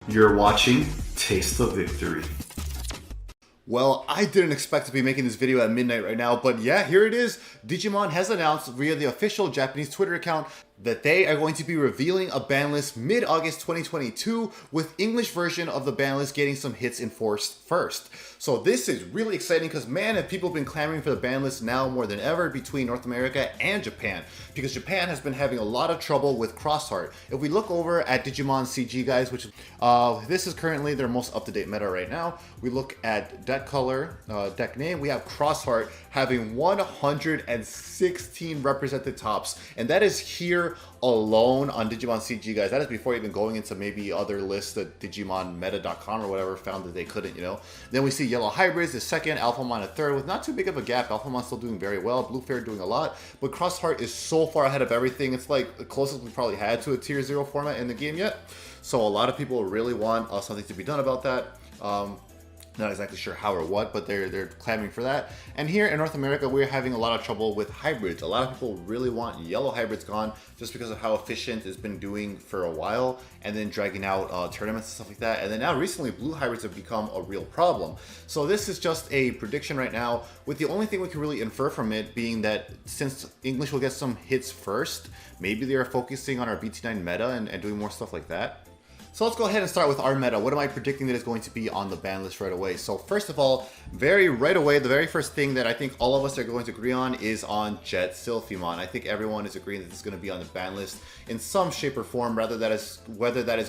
You're watching Taste the Victory. Well, I didn't expect to be making this video at midnight right now, but yeah, here it is. Digimon has announced via the official Japanese Twitter account that they are going to be revealing a ban list mid-August 2022 with English version of the ban list getting some hits enforced first. So this is really exciting because, man, have people been clamoring for the ban list now more than ever between North America and Japan, because Japan has been having a lot of trouble with Crossheart. If we look over at Digimon TCG, guys, which this is currently their most up-to-date meta right now, we look at deck color, deck name, we have Crossheart having 116 represented tops, and that is here alone on Digimon CG, guys. That is before even going into maybe other lists that DigimonMeta.com or whatever found that they couldn't, you know. Then we see Yellow Hybrids is second, Alphamon a third, with not too big of a gap. Alphamon still doing very well, Blue Fair doing a lot, but Crossheart is so far ahead of everything. It's like the closest we probably had to a tier 0 format in the game yet. So a lot of people really want something to be done about that. Not exactly sure how or what, but they're clamoring for that. And here in North America, we're having a lot of trouble with hybrids. A lot of people really want yellow hybrids gone just because of how efficient it's been doing for a while, and then dragging out tournaments and stuff like that. And then now recently, blue hybrids have become a real problem. So this is just a prediction right now, with the only thing we can really infer from it being that since English will get some hits first, maybe they are focusing on our BT9 meta and doing more stuff like that. So let's go ahead and start with our meta. What am I predicting that is going to be on the ban list right away? So first of all, right away, the very first thing that I think all of us are going to agree on is on Justimon. I think everyone is agreeing that it's going to be on the ban list in some shape or form. Whether that is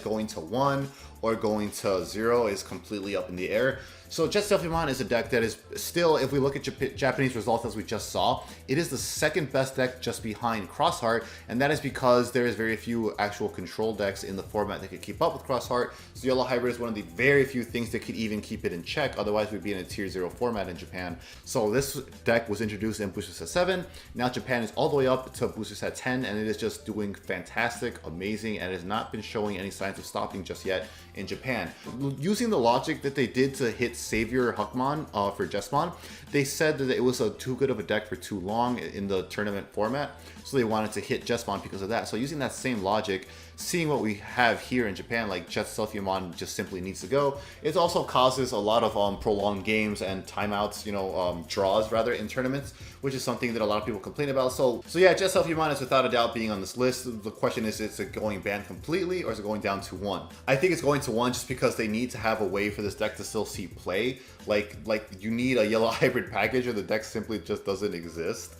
going to 1 or going to 0 is completely up in the air. So Justimon is a deck that is still, if we look at Japanese results as we just saw, it is the second best deck just behind Crossheart, and that is because there is very few actual control decks in the format that could keep up with Crossheart. So Yellow Hybrid is one of the very few things that could even keep it in check, otherwise we'd be in a tier 0 format in Japan. So this deck was introduced in Booster Set 7, now Japan is all the way up to Booster Set 10, and it is just doing fantastic, amazing, and it has not been showing any signs of stopping just yet in Japan. Using the logic that they did to hit Savior Huckmon for Justimon, they said that it was too good of a deck for too long in the tournament format, so they wanted to hit Justimon because of that. So using that same logic, seeing what we have here in Japan, like Justimon just simply needs to go, it also causes a lot of prolonged games and timeouts, you know, draws rather in tournaments, which is something that a lot of people complain about. So yeah, Justimon is without a doubt being on this list. The question is it going banned completely or is it going down to 1? I think it's going to 1 just because they need to have a way for this deck to still see play. Like you need a yellow hybrid package or the deck simply just doesn't exist.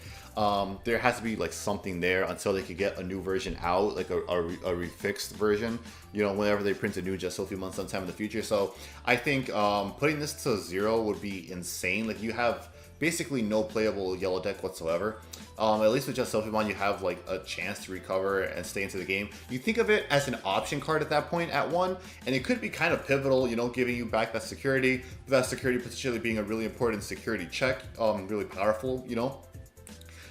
There has to be like something there until they could get a new version out, like a refixed version, you know, whenever they print a new Justimon sometime in the future. So I think putting this to 0 would be insane. Like you have basically no playable yellow deck whatsoever. At least with Justimon, you have like a chance to recover and stay into the game. You think of it as an option card at that point at 1, and it could be kind of pivotal, you know, giving you back that security potentially being a really important security check, really powerful, you know.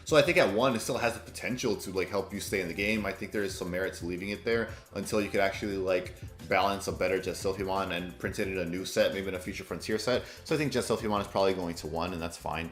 So I think at 1, it still has the potential to like help you stay in the game. I think there is some merit to leaving it there until you could actually like balance a better Justimon and print it in a new set, maybe in a future Frontier set. So I think Justimon is probably going to 1, and that's fine.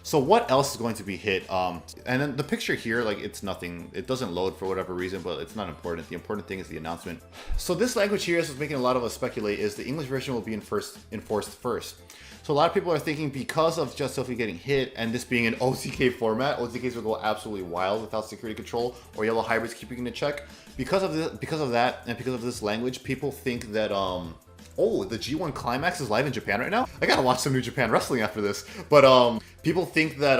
So what else is going to be hit? And then the picture here, like it's nothing. It doesn't load for whatever reason, but it's not important. The important thing is the announcement. So this language here is what's making a lot of us speculate is the English version will be enforced first. So a lot of people are thinking because of Justimon getting hit and this being an OTK format, OTKs will go absolutely wild without security control or yellow hybrids keeping it in check. Because of that, and because of this language, people think that oh, the G1 Climax is live in Japan right now? I gotta watch some New Japan Wrestling after this. But people think that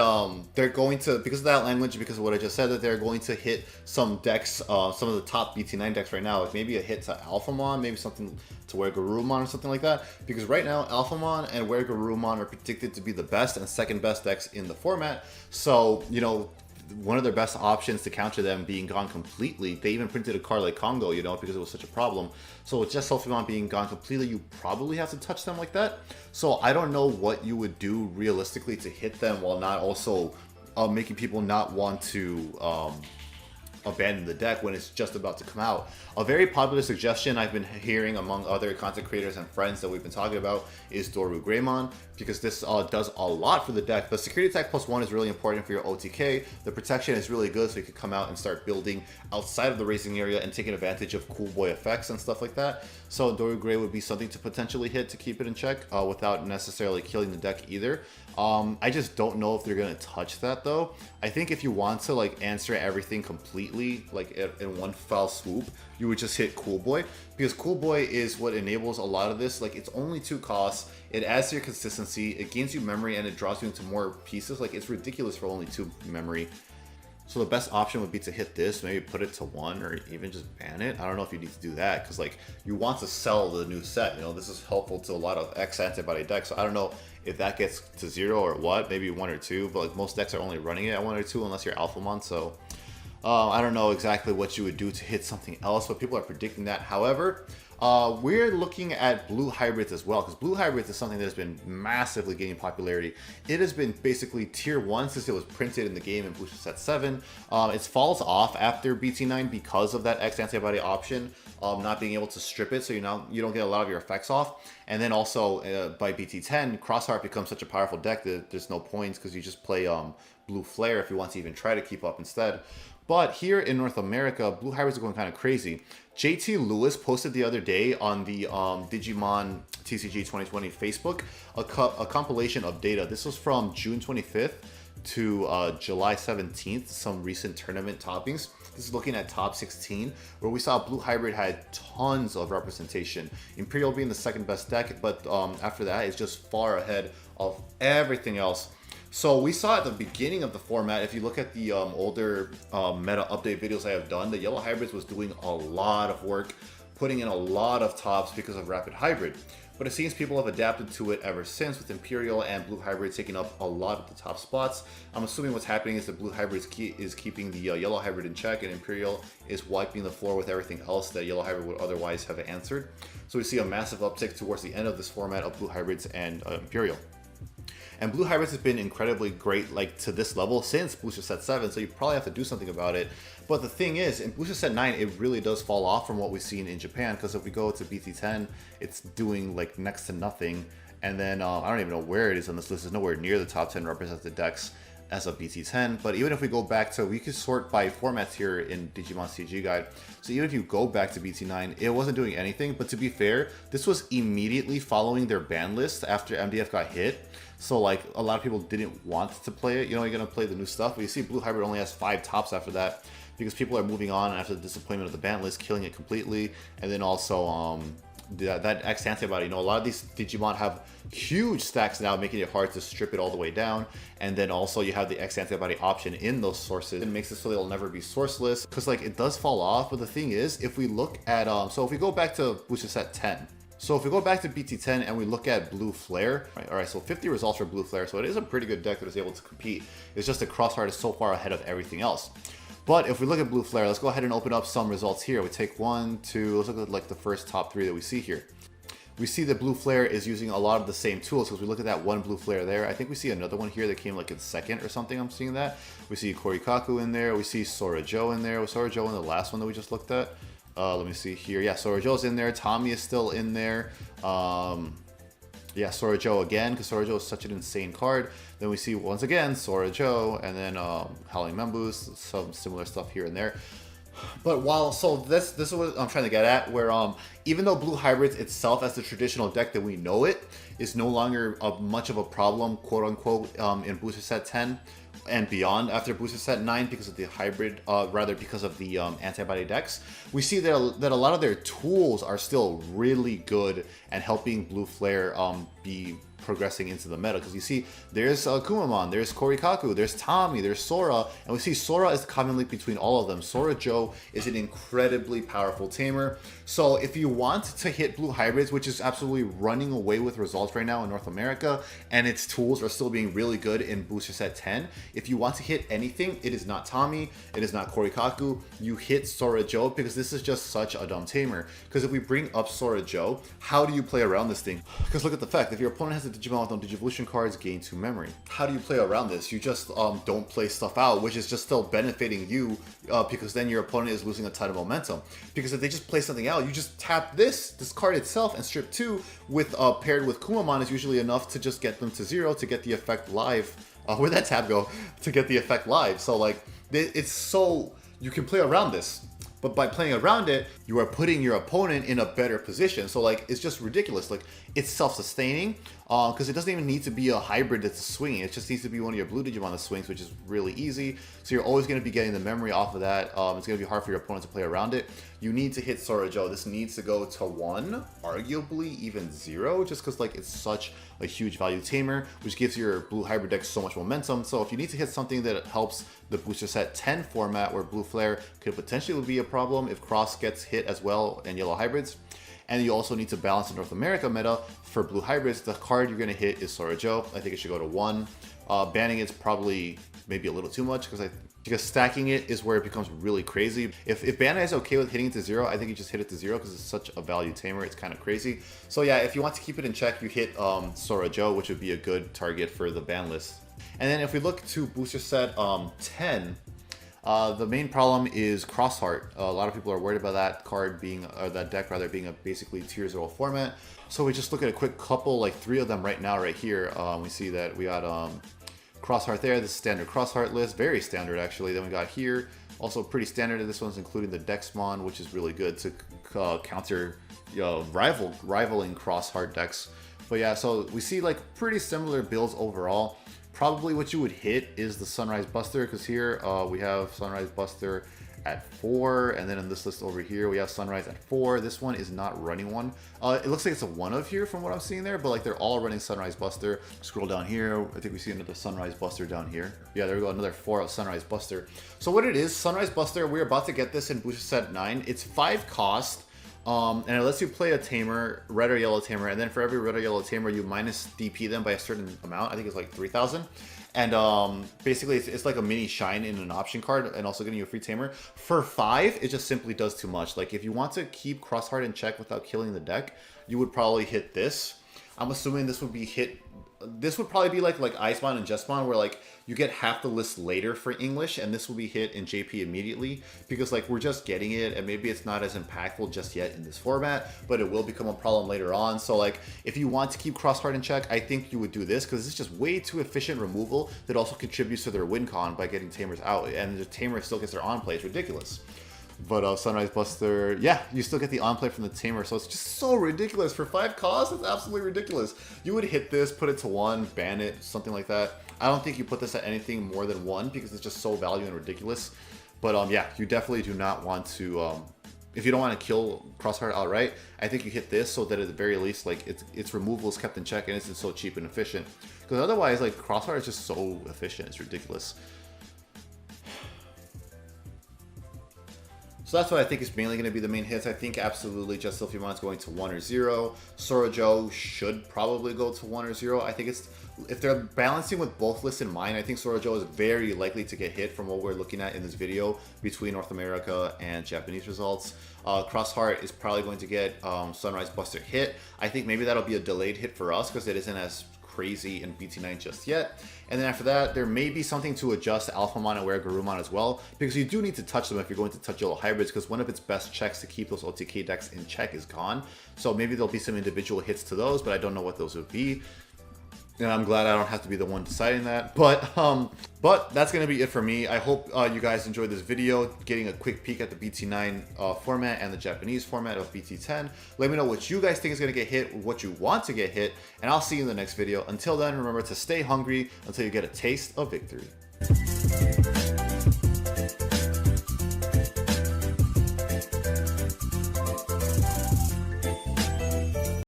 they're going to, because of that language, because of what I just said, that they're going to hit some decks, some of the top BT9 decks right now, like maybe a hit to Alphamon, maybe something to Garurumon or something like that. Because right now, Alphamon and Garurumon are predicted to be the best and second best decks in the format. So, you know, one of their best options to counter them being gone completely. They even printed a card like Congo, you know, because it was such a problem. So with Justimon being gone completely, you probably have to touch them like that. So I don't know what you would do realistically to hit them while not also making people not want to abandon the deck when it's just about to come out. A very popular suggestion I've been hearing among other content creators and friends that we've been talking about is Doru Greymon, because this does a lot for the deck. The security attack +1 is really important for your OTK. The protection is really good, so you can come out and start building outside of the racing area and taking advantage of cool boy effects and stuff like that. So Doru Grey would be something to potentially hit to keep it in check without necessarily killing the deck either. I just don't know if they're gonna touch that though. I think if you want to like answer everything completely, like in one foul swoop, you would just hit Cool Boy, because Cool Boy is what enables a lot of this. Like, it's only 2 costs, it adds to your consistency, it gains you memory, and it draws you into more pieces. Like, it's ridiculous for only 2 memory. So the best option would be to hit this, maybe put it to 1, or even just ban it. I don't know if you need to do that, because like, you want to sell the new set, you know, this is helpful to a lot of X-Antibody decks. So I don't know if that gets to 0 or what, maybe 1 or 2, but like most decks are only running it at 1 or 2 unless you're Alphamon. So I don't know exactly what you would do to hit something else, but people are predicting that. However, we're looking at blue hybrids as well, because blue hybrids is something that has been massively gaining popularity. It has been basically tier 1 since it was printed in the game in Booster Set 7. It falls off after BT9 because of that X-Antibody option, not being able to strip it, so you don't get a lot of your effects off. And then also by BT10, Crossheart becomes such a powerful deck that there's no points, because you just play Blue Flare if you want to even try to keep up instead. But here in North America, blue hybrids are going kind of crazy. JT Lewis posted the other day on the Digimon TCG 2020 Facebook a compilation of data. This was from June 25th to July 17th, some recent tournament toppings. This is looking at top 16, where we saw blue hybrid had tons of representation. Imperial being the second best deck, but after that, it's just far ahead of everything else. So we saw at the beginning of the format, if you look at the older meta update videos I have done, the yellow hybrids was doing a lot of work, putting in a lot of tops because of rapid hybrid. But it seems people have adapted to it ever since, with Imperial and blue hybrid taking up a lot of the top spots. I'm assuming what's happening is the blue hybrid is keeping the yellow hybrid in check, and Imperial is wiping the floor with everything else that yellow hybrid would otherwise have answered. So we see a massive uptick towards the end of this format of blue hybrids and Imperial. And blue hybrids has been incredibly great, like, to this level since Booster Set 7, so you probably have to do something about it. But the thing is, in Booster Set 9, it really does fall off from what we've seen in Japan, because if we go to BT10, it's doing, like, next to nothing. And then, I don't even know where it is on this list. It's nowhere near the top 10 represented decks as of BT10. But even if we go back to, we could sort by formats here in Digimon TCG Guide. So even if you go back to BT9, it wasn't doing anything. But to be fair, this was immediately following their ban list after MDF got hit. So like, a lot of people didn't want to play it. You know, you're gonna play the new stuff. But you see blue hybrid only has 5 tops after that, because people are moving on after the disappointment of the ban list, killing it completely. And then also that X-Antibody, you know, a lot of these Digimon have huge stacks now, making it hard to strip it all the way down. And then also you have the X-Antibody option in those sources. It makes it so they'll never be sourceless, because like, it does fall off. But the thing is, if we look at so if we go back to Booster Set 10, so if we go back to BT10 and we look at Blue Flare, all right, so 50 results for Blue Flare, so it is a pretty good deck that is able to compete. It's just that Crossheart is so far ahead of everything else. But if we look at Blue Flare, let's go ahead and open up some results here. We take 1, 2, let's look at like the first top 3 that we see here. We see that Blue Flare is using a lot of the same tools, because we look at that one Blue Flare there. I think we see another one here that came like in second or something. I'm seeing that. We see Korikaku in there. We see Sora Joe in there. Was Sora Joe in the last one that we just looked at? Let me see here. Yeah, Sora Joe's in there. Tommy is still in there. Yeah, Sora Joe again, because Sora Joe is such an insane card. Then we see once again Sora Joe, and then Howling Membus, some similar stuff here and there. But this is what I'm trying to get at, where even though blue hybrids itself as the traditional deck that we know it is no longer much of a problem, quote unquote, in Booster Set 10 and beyond after Booster Set 9, because of the hybrid, rather because of the antibody decks, we see that a lot of their tools are still really good and helping Blue Flare be progressing into the meta. Because you see, there's Kumamon, there's Korikaku, there's Tommy, there's Sora, and we see Sora is the common link between all of them. Sora Joe is an incredibly powerful tamer. So if you want to hit blue hybrids, which is absolutely running away with results right now in North America, and its tools are still being really good in booster set 10, if you want to hit anything, it is not Tommy, it is not Korikaku, you hit Sora Joe, because this is just such a dumb tamer. Because if we bring up Sora Joe, how do you play around this thing? Because look at the fact, if your opponent has a Digimon with no Digivolution cards, gain 2 memory. How do you play around this? You just don't play stuff out, which is just still benefiting you, because then your opponent is losing a ton of momentum. Because if they just play something out, you just tap this card itself, and strip 2 with paired with Kumamon is usually enough to just get them to 0 to get the effect live. Where'd that tab go? To get the effect live. So like, it's so, you can play around this. But by playing around it, you are putting your opponent in a better position. So like, it's just ridiculous. Like, it's self-sustaining, because it doesn't even need to be a hybrid that's swinging. It just needs to be one of your blue Digimon that swings, which is really easy. So you're always going to be getting the memory off of that. It's going to be hard for your opponent to play around it. You need to hit Sora Joe. This needs to go to 1, arguably even 0, just because like, it's such a huge value tamer, which gives your blue hybrid deck so much momentum. So if you need to hit something that helps the booster set 10 format, where blue flare could potentially be a problem if cross gets hit as well and yellow hybrids, and you also need to balance the North America meta for blue hybrids, the card you're going to hit is Sora Joe. I think it should go to 1. Banning it's probably maybe a little too much, because stacking it is where it becomes really crazy. If Bandai is okay with hitting it to 0, I think you just hit it to 0, because it's such a value tamer. It's kind of crazy. So yeah, if you want to keep it in check, you hit Sora Joe, which would be a good target for the ban list. And then if we look to booster set 10, the main problem is Crossheart. A lot of people are worried about that card being, or that deck rather, being a basically tier 0 format. So we just look at a quick couple, like 3 of them right now, right here. We see that we got Crossheart there. This is standard Crossheart list, very standard actually. Then we got here, also pretty standard. This one's including the Dexmon, which is really good to counter rivaling Crossheart decks. But yeah, so we see like pretty similar builds overall. Probably what you would hit is the Sunrise Buster, because here we have Sunrise Buster at 4, and then in this list over here we have Sunrise at 4. This one is not running one. It looks like it's a one of here from what I'm seeing there, but like they're all running Sunrise Buster. Scroll down here, I think we see another Sunrise Buster down here. Yeah, there we go, another 4 of Sunrise Buster. So what it is, Sunrise Buster, we're about to get this in booster set 9. It's 5 cost. And it lets you play a tamer, red or yellow tamer, and then for every red or yellow tamer, you minus DP them by a certain amount. I think it's like 3,000. And basically, it's like a mini shine in an option card, and also getting you a free tamer. For 5, it just simply does too much. Like, if you want to keep Crossheart in check without killing the deck, you would probably hit this. I'm assuming this would be hit. This would probably be like Justimon and Justimon, where like you get half the list later for English, and this will be hit in JP immediately, because like we're just getting it, and maybe it's not as impactful just yet in this format, but it will become a problem later on. So like, if you want to keep Crossheart in check, I think you would do this, because it's just way too efficient removal that also contributes to their win con by getting tamers out, and the tamer still gets their on play. It's ridiculous. But Sunrise Buster, yeah, you still get the on play from the tamer, so it's just so ridiculous. For 5 costs, it's absolutely ridiculous. You would hit this, put it to 1, ban it, something like that. I don't think you put this at anything more than 1, because it's just so value and ridiculous. But yeah, you definitely do not want to, if you don't want to kill Crossheart outright, I think you hit this so that at the very least, like, its removal is kept in check, and it's so cheap and efficient. Because otherwise, like, Crossheart is just so efficient, it's ridiculous. So that's what I think is mainly going to be the main hits. I think absolutely Justimon is going to 1 or 0. Sora Joe should probably go to 1 or 0. I think it's, if they're balancing with both lists in mind, I think Sora Joe is very likely to get hit from what we're looking at in this video between North America and Japanese results. Crossheart is probably going to get Sunrise Buster hit. I think maybe that'll be a delayed hit for us, because it isn't as crazy in BT9 just yet. And then after that, there may be something to adjust Alphamon and Weregarumon as well, because you do need to touch them if you're going to touch yellow hybrids, because one of its best checks to keep those OTK decks in check is gone. So maybe there'll be some individual hits to those, but I don't know what those would be. And I'm glad I don't have to be the one deciding that. But that's going to be it for me. I hope you guys enjoyed this video, getting a quick peek at the BT9 format and the Japanese format of BT10. Let me know what you guys think is going to get hit, what you want to get hit, and I'll see you in the next video. Until then, remember to stay hungry until you get a taste of victory.